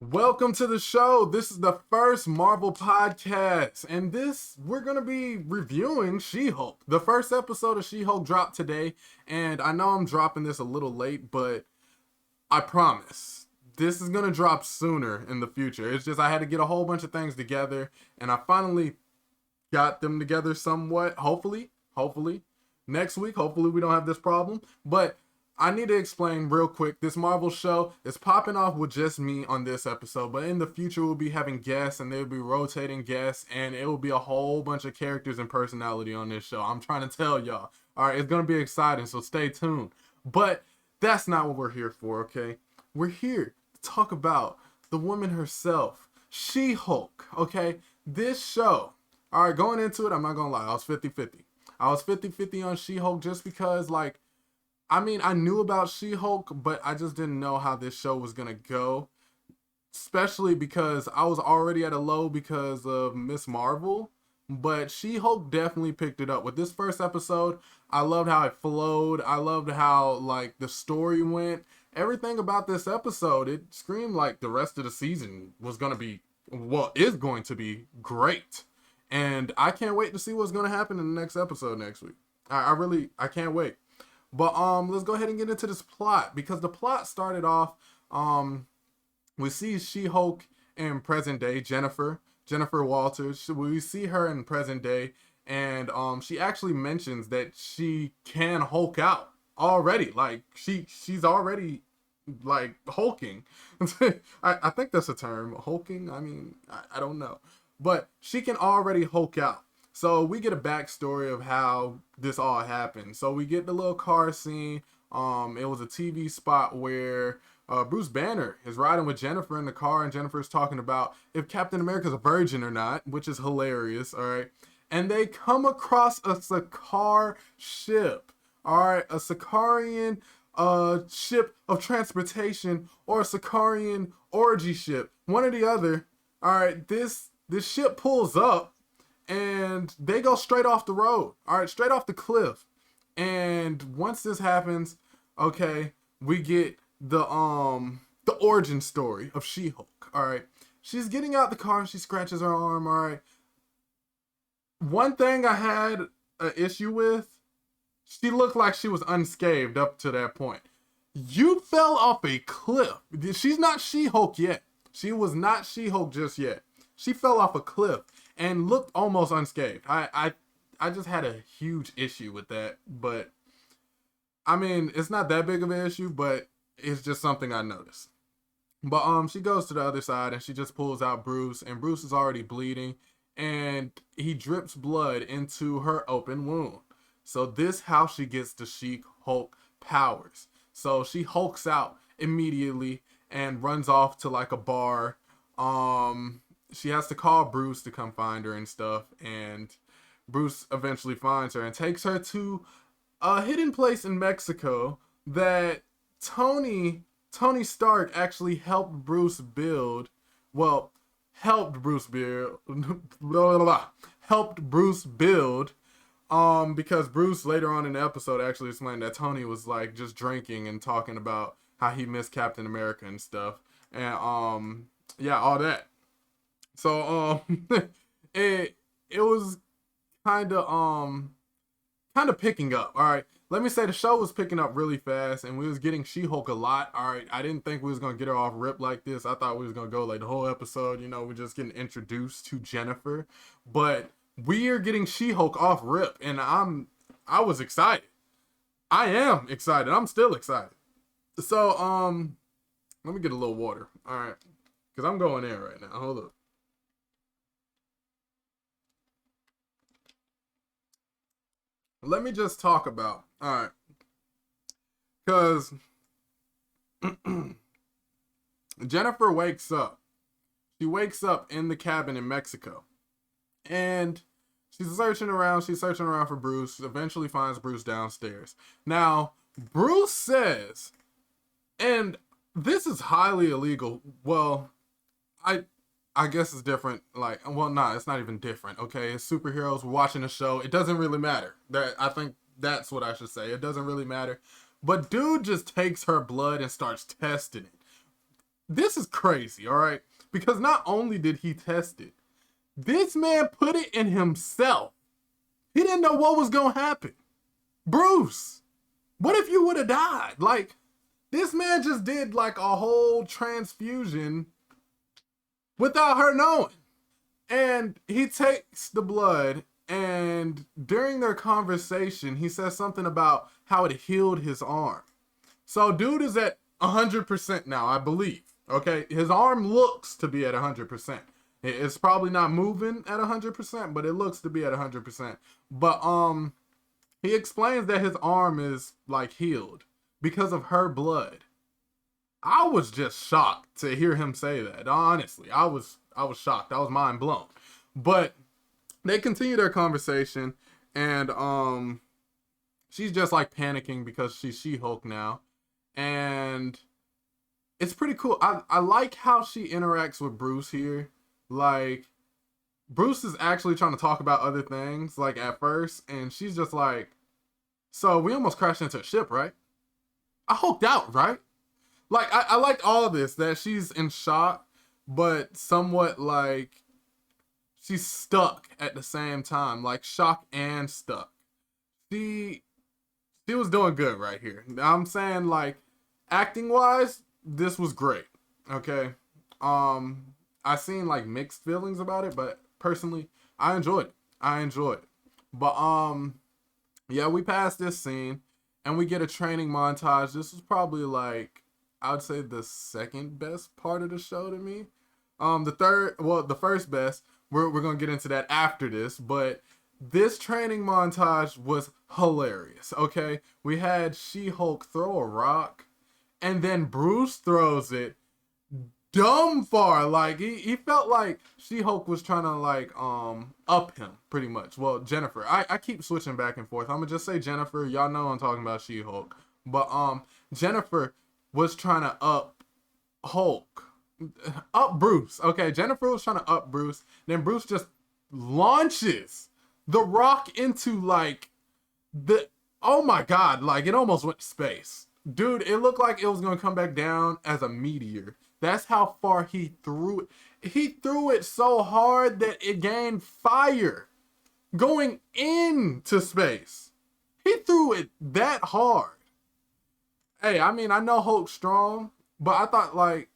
Welcome to the show. This is the first Marvel podcast, and we're gonna be reviewing She-Hulk. The first episode of She-Hulk dropped today, and I know I'm dropping this a little late, but I promise this is gonna drop sooner in the future. It's just I had to get a whole bunch of things together, and I finally got them together somewhat. Hopefully next week. Hopefully we don't have this problem, but I need to explain real quick. This Marvel show is popping off with just me on this episode, but in the future we'll be having guests, and they'll be rotating guests, and it will be a whole bunch of characters and personality on this show. I'm trying to tell y'all. All right, it's gonna be exciting, so stay tuned. But that's not what we're here for, okay? We're here to talk about the woman herself, She-Hulk, okay? This show, all right, going into it, I'm not gonna lie, I was 50-50. I was 50-50 on She-Hulk just because, like, I mean, I knew about She-Hulk, but I just didn't know how this show was gonna go. Especially because I was already at a low because of Miss Marvel. But She-Hulk definitely picked it up. With this first episode, I loved how it flowed. I loved how, like, the story went. Everything about this episode, it screamed like the rest of the season was gonna be, well, is going to be great. And I can't wait to see what's gonna happen in the next episode next week. I can't wait. But let's go ahead and get into this plot, because the plot started off we see She-Hulk in present day, Jennifer Walters. We see her in present day, and she actually mentions that she can Hulk out already. Like she's already like hulking. I think that's a term, hulking. I mean, I don't know, but she can already Hulk out. So we get a backstory of how this all happened. So we get the little car scene. It was a TV spot where Bruce Banner is riding with Jennifer in the car, and Jennifer's talking about if Captain America's a virgin or not, which is hilarious. All right, and they come across a Sakaar ship. All right, a Sakarian ship of transportation, or a Sakarian orgy ship, one or the other. All right, this ship pulls up, and they go straight off the road. All right, straight off the cliff. And once this happens, okay, we get the origin story of She-Hulk. All right, she's getting out the car and she scratches her arm. All right, one thing I had an issue with, she looked like she was unscathed up to that point. You fell off a cliff. She's not She-Hulk yet. She was not She-Hulk just yet. She fell off a cliff and looked almost unscathed. I just had a huge issue with that, but I mean, it's not that big of an issue, but it's just something I noticed. But she goes to the other side and she just pulls out Bruce, and Bruce is already bleeding, and he drips blood into her open wound. So this how she gets the She-Hulk powers. So she hulks out immediately and runs off to like a bar. She has to call Bruce to come find her and stuff, and Bruce eventually finds her and takes her to a hidden place in Mexico that Tony Stark actually helped Bruce build. Well, helped Bruce build. Helped Bruce build. Because Bruce later on in the episode actually explained that Tony was like just drinking and talking about how he missed Captain America and stuff, and yeah, all that. So it was kind of picking up. All right, let me say the show was picking up really fast, and we was getting She-Hulk a lot. All right, I didn't think we was gonna get her off rip like this. I thought we was gonna go like the whole episode. You know, we're just getting introduced to Jennifer, but we are getting She-Hulk off rip, and I was excited. I am excited. I'm still excited. So let me get a little water. All right, because I'm going in right now. Hold up. Let me just talk about, all right, because Jennifer wakes up. She wakes up in the cabin in Mexico, and she's searching around. She's searching around for Bruce. Eventually finds Bruce downstairs. Now, Bruce says, and this is highly illegal. Well, I I guess it's different. Like, well, nah, it's not even different. Okay, it's superheroes. We're watching a show. It doesn't really matter. That I think that's what I should say. It doesn't really matter. But dude just takes her blood and starts testing it. this is crazy, all right? Because not only did he test it, this man put it in himself. He didn't know what was gonna happen. Bruce, what if you would have died? Like, this man just did like a whole transfusion without her knowing. And he takes the blood, and during their conversation, he says something about how it healed his arm. So dude is at 100% now, I believe. Okay, his arm looks to be at 100%. It's probably not moving at 100%, but it looks to be at 100%. But he explains that his arm is like healed because of her blood. I was just shocked to hear him say that. Honestly, I was shocked. I was mind blown. But they continue their conversation, and she's just like panicking because she's She-Hulk now, and it's pretty cool. I like how she interacts with Bruce here. Like, Bruce is actually trying to talk about other things, like, at first, and she's just like, so we almost crashed into a ship, right? I hulked out, right? Like, I liked all of this, that she's in shock, but somewhat, like, she's stuck at the same time. Like, shock and stuck. She was doing good right here. I'm saying, like, acting-wise, this was great, okay? I seen, like, mixed feelings about it, but personally, I enjoyed it. But, yeah, we passed this scene, and we get a training montage. This was probably, like, I would say the second best part of the show to me. The first best, we're going to get into that after this, but this training montage was hilarious, okay? We had She-Hulk throw a rock, and then Bruce throws it dumb far. Like, he felt like She-Hulk was trying to, like, up him, pretty much. Well, Jennifer. I keep switching back and forth. I'm gonna just say Jennifer. Y'all know I'm talking about She-Hulk. But, Jennifer was trying to up Hulk. Up Bruce. Okay, Jennifer was trying to up Bruce. Then Bruce just launches the rock into, like, oh my god, like, it almost went to space. Dude, it looked like it was gonna come back down as a meteor. That's how far he threw it. He threw it so hard that it gained fire going into space. He threw it that hard. Hey, I mean, I know Hulk's strong, but I thought, like,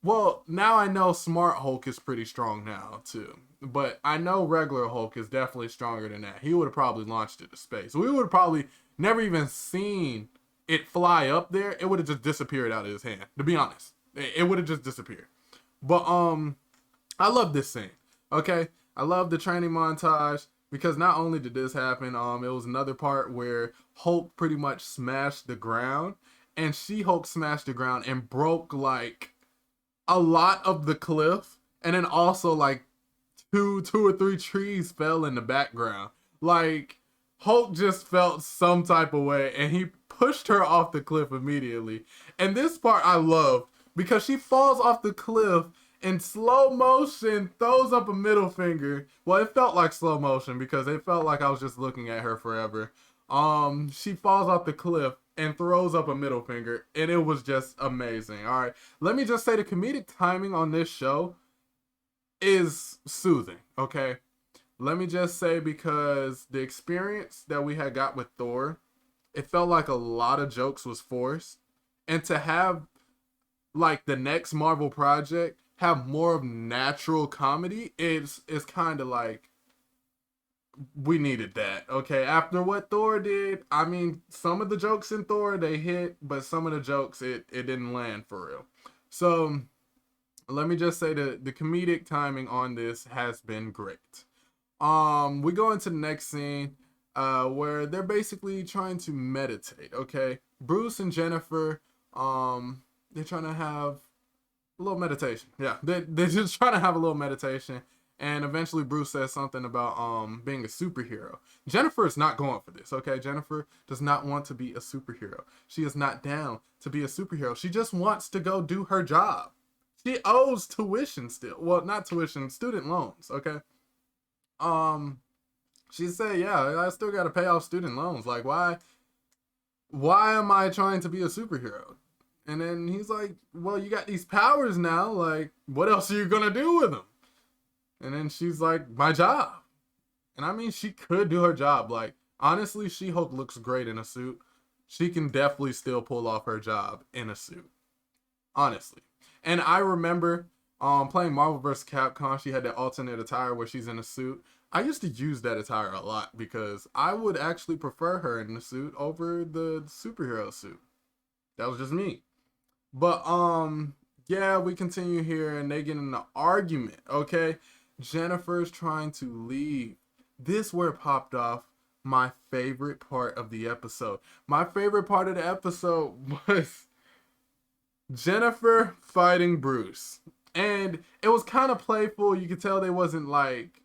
well, now I know Smart Hulk is pretty strong now, too. But I know regular Hulk is definitely stronger than that. He would have probably launched it to space. We would have probably never even seen it fly up there. It would have just disappeared out of his hand, to be honest. It would have just disappeared. But, I love this scene, okay? I love the training montage because not only did this happen, it was another part where Hulk pretty much smashed the ground, and She-Hulk smashed the ground and broke, like, a lot of the cliff, and then also, like, two or three trees fell in the background. Like, Hulk just felt some type of way, and he pushed her off the cliff immediately. And this part I love, because she falls off the cliff in slow motion, throws up a middle finger. Well, it felt like slow motion because it felt like I was just looking at her forever. She falls off the cliff and throws up a middle finger, and it was just amazing. All right, let me just say the comedic timing on this show is soothing, okay? Let me just say, because the experience that we had got with Thor, it felt like a lot of jokes was forced, and to have, like, the next Marvel project have more of natural comedy is kind of like, we needed that, okay? After what Thor did, I mean, some of the jokes in Thor, they hit, but some of the jokes, it didn't land for real. So, let me just say the comedic timing on this has been great. We go into the next scene, where they're basically trying to meditate, okay? Bruce and Jennifer, they're trying to have a little meditation. Yeah, they're just trying to have a little meditation. And eventually Bruce says something about being a superhero. Jennifer is not going for this, okay? Jennifer does not want to be a superhero. She is not down to be a superhero. She just wants to go do her job. She owes tuition still. Well, not tuition, student loans, okay? She said, yeah, I still got to pay off student loans. Like, why am I trying to be a superhero? And then he's like, well, you got these powers now. Like, what else are you going to do with them? And then she's like, my job. And I mean, she could do her job. Like, honestly, She-Hulk looks great in a suit. She can definitely still pull off her job in a suit. Honestly. And I remember playing Marvel vs. Capcom. She had that alternate attire where she's in a suit. I used to use that attire a lot because I would actually prefer her in the suit over the superhero suit. That was just me. But yeah, we continue here and they get in an argument, okay? Jennifer's trying to leave. This where it popped off my favorite part of the episode. My favorite part of the episode was Jennifer fighting Bruce. And it was kind of playful. You could tell they wasn't like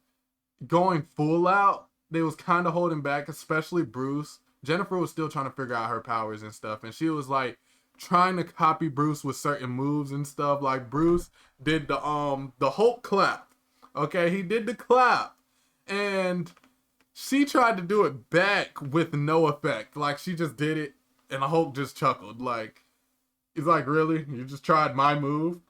going full out. They was kind of holding back, especially Bruce. Jennifer was still trying to figure out her powers and stuff. And she was like trying to copy Bruce with certain moves and stuff. Like Bruce did the Hulk clap. Okay, he did the clap. And she tried to do it back with no effect. Like she just did it and the Hulk just chuckled. Like, he's like, really? You just tried my move?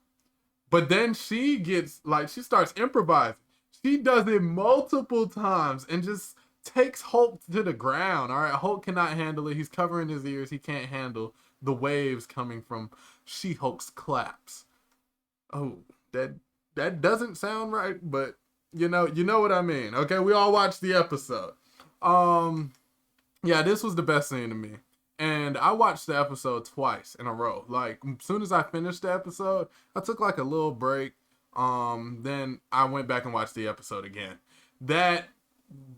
But then she gets, like, she starts improvising. She does it multiple times and just takes Hulk to the ground. All right, Hulk cannot handle it. He's covering his ears. He can't handle the waves coming from She-Hulk's claps. Oh, that doesn't sound right, but you know what I mean. Okay, we all watched the episode. Yeah, this was the best scene to me. And I watched the episode twice in a row. Like, as soon as I finished the episode, I took like a little break. Then I went back and watched the episode again. That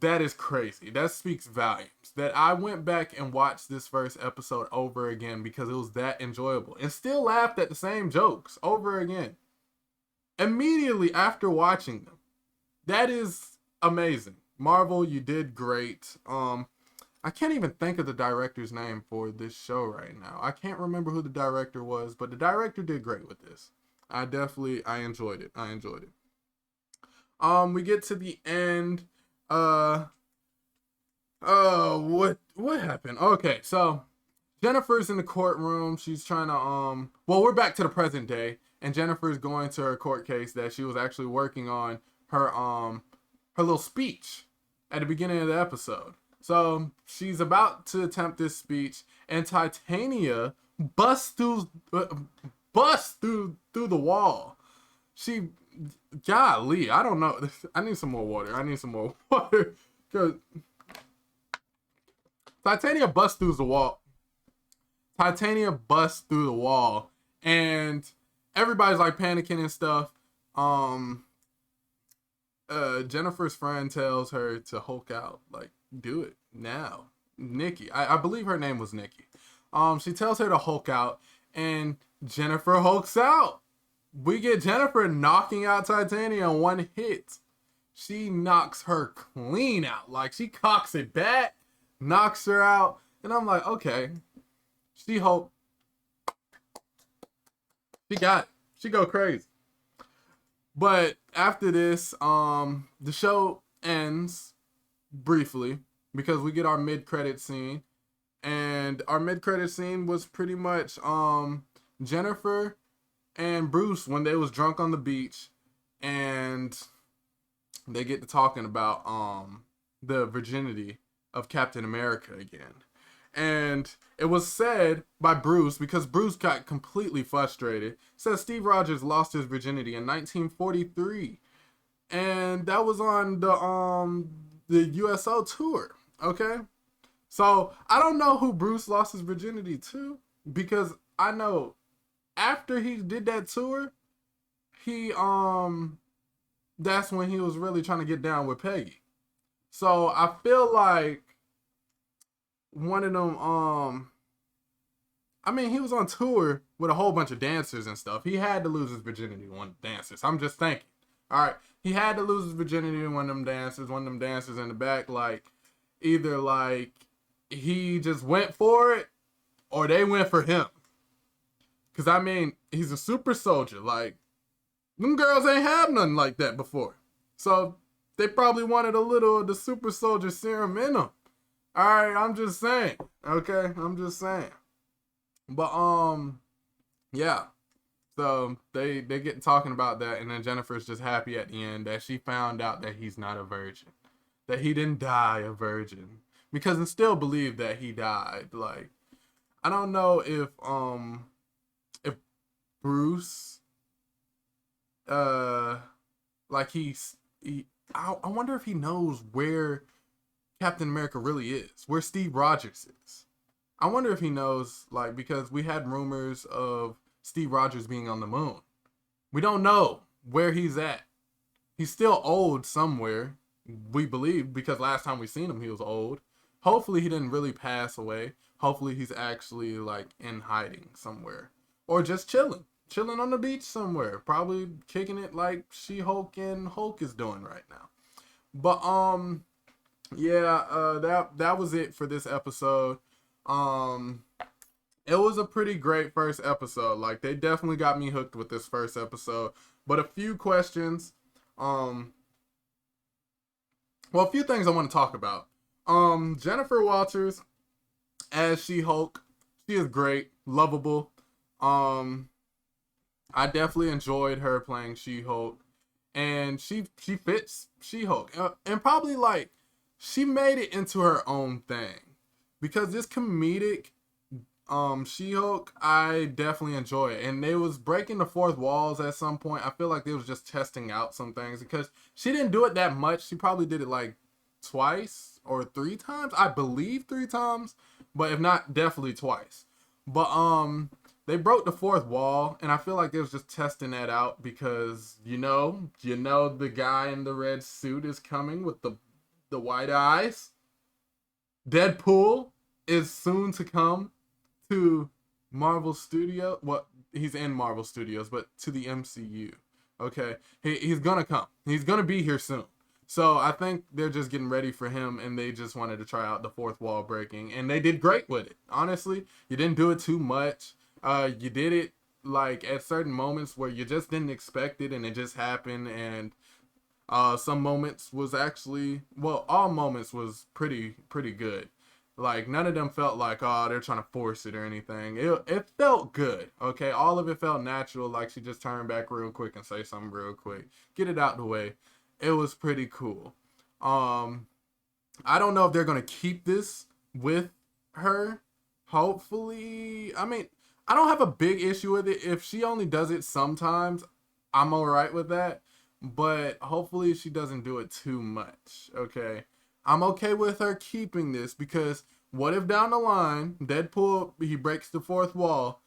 is crazy. That speaks volumes. That I went back and watched this first episode over again because it was that enjoyable. And still laughed at the same jokes over again. Immediately after watching them. That is amazing. Marvel, you did great. I can't even think of the director's name for this show right now. I can't remember who the director was, but the director did great with this. I enjoyed it. We get to the end. What happened? Okay, so Jennifer's in the courtroom. She's trying to well, we're back to the present day, and Jennifer's going to her court case that she was actually working on her little speech at the beginning of the episode. So she's about to attempt this speech, and Titania busts through the wall. Golly, I don't know. I need some more water. Cause Titania busts through the wall. And everybody's like panicking and stuff. Jennifer's friend tells her to Hulk out, like, do it now. Nikki, I believe her name was Nikki. She tells her to Hulk out, and Jennifer hulks out. We get Jennifer knocking out Titania in one hit. She knocks her clean out. Like, she cocks it back, knocks her out, and I'm like, okay, She-Hulk, she got it. She go crazy. But after this, the show ends briefly because we get our mid-credit scene. And our mid-credit scene was pretty much Jennifer and Bruce when they was drunk on the beach, and they get to talking about the virginity of Captain America again. And it was said by Bruce, because Bruce got completely frustrated, says Steve Rogers lost his virginity in 1943. And that was on the USO tour, okay? So I don't know who Bruce lost his virginity to, because I know after he did that tour, he that's when he was really trying to get down with Peggy. So I feel like one of them, I mean, he was on tour with a whole bunch of dancers and stuff. He had to lose his virginity to one of the dancers. I'm just thinking. All right, he had to lose his virginity to one of them dancers in the back, like, either like he just went for it or they went for him. Because, I mean, he's a super soldier. Like, them girls ain't have nothing like that before. So they probably wanted a little of the super soldier serum in them. All right, I'm just saying. Okay, I'm just saying. But Yeah. So they get talking about that, and then Jennifer's just happy at the end that she found out that he's not a virgin, that he didn't die a virgin, because it's still believed that he died. Like, I don't know if Bruce uh like he I wonder if he knows where Captain America really is, where Steve Rogers is. I wonder if he knows, like, because we had rumors of Steve Rogers being on the moon. We don't know where he's at. He's still old somewhere, we believe, because last time we seen him, he was old. Hopefully, he didn't really pass away. Hopefully, he's actually, like, in hiding somewhere. Or just chilling. Chilling on the beach somewhere. Probably kicking it like She-Hulk and Hulk is doing right now. But, yeah, that was it for this episode. Um, it was a pretty great first episode. Like, they definitely got me hooked with this first episode. But a few questions. Um, a few things I want to talk about. Jennifer Walters as She-Hulk. She is great, lovable. Um, I definitely enjoyed her playing She-Hulk, and she fits She-Hulk, and probably like she made it into her own thing, because this comedic She-Hulk, I definitely enjoy it. And they was breaking the fourth walls at some point. I feel like they was just testing out some things, because she didn't do it that much. She probably did it like twice or three times. I believe three times, but if not, definitely twice. But they broke the fourth wall, and I feel like they was just testing that out, because the guy in the red suit is coming with the white eyes. Deadpool is soon to come to Marvel Studio. Well, he's in Marvel Studios, but to the MCU. Okay, he's gonna come. He's gonna be here soon. So I think they're just getting ready for him, and they just wanted to try out the fourth wall breaking, and they did great with it. Honestly, you didn't do it too much. You did it like at certain moments where you just didn't expect it, and it just happened. And some moments was actually, well, all moments was pretty good. Like, none of them felt like, oh, they're trying to force it or anything. It felt good, okay? All of it felt natural, like she just turned back real quick and say something real quick. Get it out the way. It was pretty cool. I don't know if they're going to keep this with her. Hopefully. I mean, I don't have a big issue with it. If she only does it sometimes, I'm alright with that. But hopefully she doesn't do it too much, okay? I'm okay with her keeping this, because what if down the line, Deadpool, he breaks the fourth wall,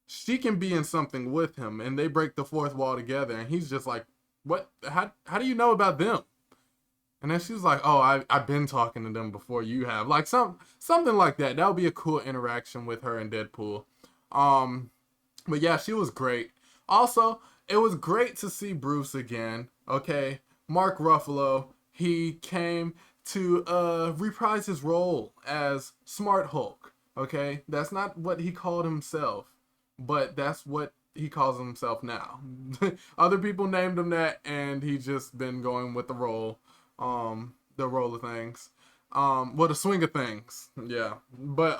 she can be in something with him, and they break the fourth wall together, and he's just like, what? How do you know about them? And then she was like, oh, I've been talking to them before you have. Like, something like that. That would be a cool interaction with her and Deadpool. Um, but yeah, she was great. Also, it was great to see Bruce again. Okay, Mark Ruffalo, he came to reprise his role as Smart Hulk. Okay, that's not what he called himself, but that's what he calls himself now. Other people named him that, and he just been going with the role of things, well, the swing of things. Yeah, but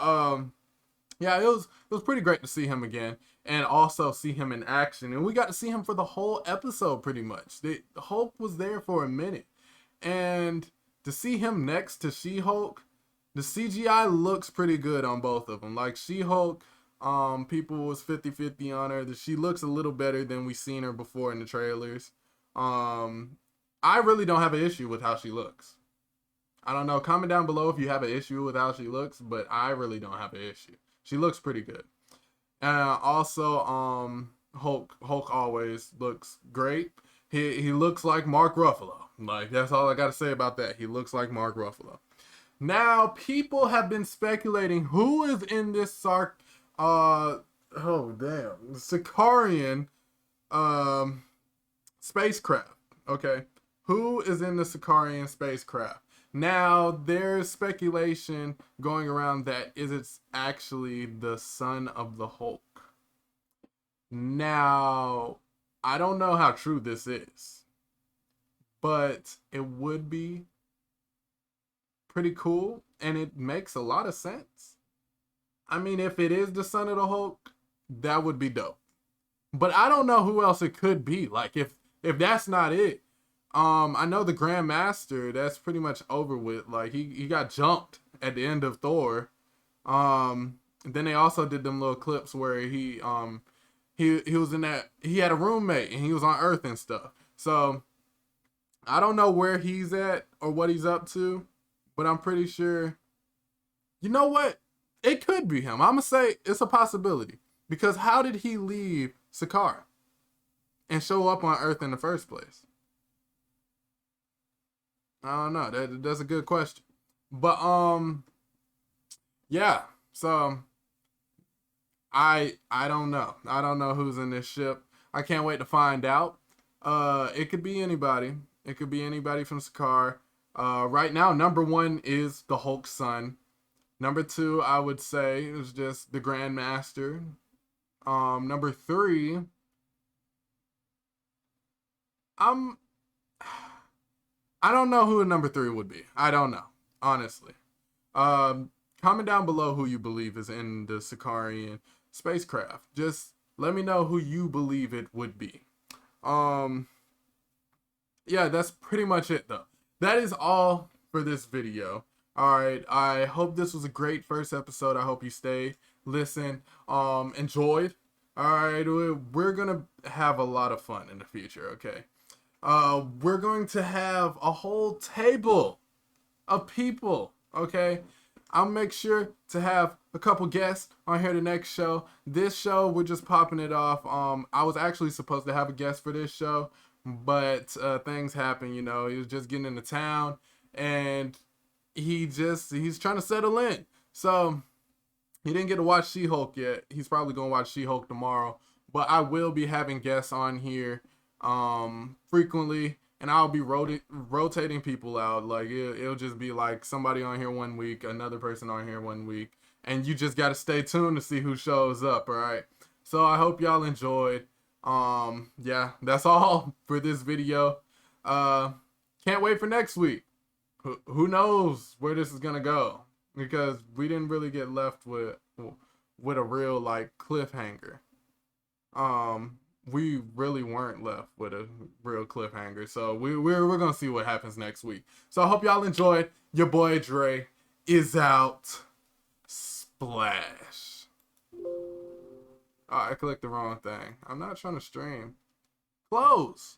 yeah, it was pretty great to see him again, and also see him in action. And we got to see him for the whole episode, pretty much. The Hulk was there for a minute, and to see him next to She-Hulk, the CGI looks pretty good on both of them. Like, She-Hulk, people was 50-50 on her. She looks a little better than we seen her before in the trailers. I really don't have an issue with how she looks. I don't know. Comment down below if you have an issue with how she looks, but I really don't have an issue. She looks pretty good. Also, Hulk always looks great. He looks like Mark Ruffalo. Like, that's all I got to say about that. He looks like Mark Ruffalo. Now, people have been speculating who is in this Sicarian spacecraft. Okay, who is in the Sicarian spacecraft? Now, there's speculation going around that it's actually the son of the Hulk. Now, I don't know how true this is, but it would be pretty cool, and it makes a lot of sense. I mean, if it is the son of the Hulk, that would be dope. But I don't know who else it could be. Like if that's not it, I know the Grandmaster. That's pretty much over with. Like he got jumped at the end of Thor. Then they also did them little clips where he was in that, he had a roommate and he was on Earth and stuff. So I don't know where he's at or what he's up to, but I'm pretty sure. You know what? It could be him. I'm gonna say it's a possibility because how did he leave Sakaar and show up on Earth in the first place? I don't know. That's a good question. But yeah. So I don't know. I don't know who's in this ship. I can't wait to find out. It could be anybody. It could be anybody from Sakaar. Right now, number one is the Hulk's son. Number two, I would say, is just the Grandmaster. Number three, I'm I don't know who number three would be. I don't know, honestly. Comment down below who you believe is in the Sakarian spacecraft. Just let me know who you believe it would be. Yeah, that's pretty much it though. That is all for this video. All right, I hope this was a great first episode. I hope you stayed, listened, enjoyed. All right, we're gonna have a lot of fun in the future. Okay, we're going to have a whole table of people. Okay, I'll make sure to have a couple guests on here the next show. This show, we're just popping it off. I was actually supposed to have a guest for this show, but things happen. You know, he was just getting into town, and he's trying to settle in. So he didn't get to watch She-Hulk yet. He's probably gonna watch She-Hulk tomorrow. But I will be having guests on here frequently, and I'll be rotating people out. Like it'll just be like somebody on here one week, another person on here one week, and you just gotta stay tuned to see who shows up. All right. So I hope y'all enjoyed. Yeah, that's all for this video. Can't wait for next week. Who knows where this is gonna go, because we didn't really get left with a real like cliffhanger. We really weren't left with a real cliffhanger, so we're gonna see what happens next week. So I hope y'all enjoyed. Your boy Dre is out. Splash. Oh, I clicked the wrong thing. I'm not trying to stream. Close.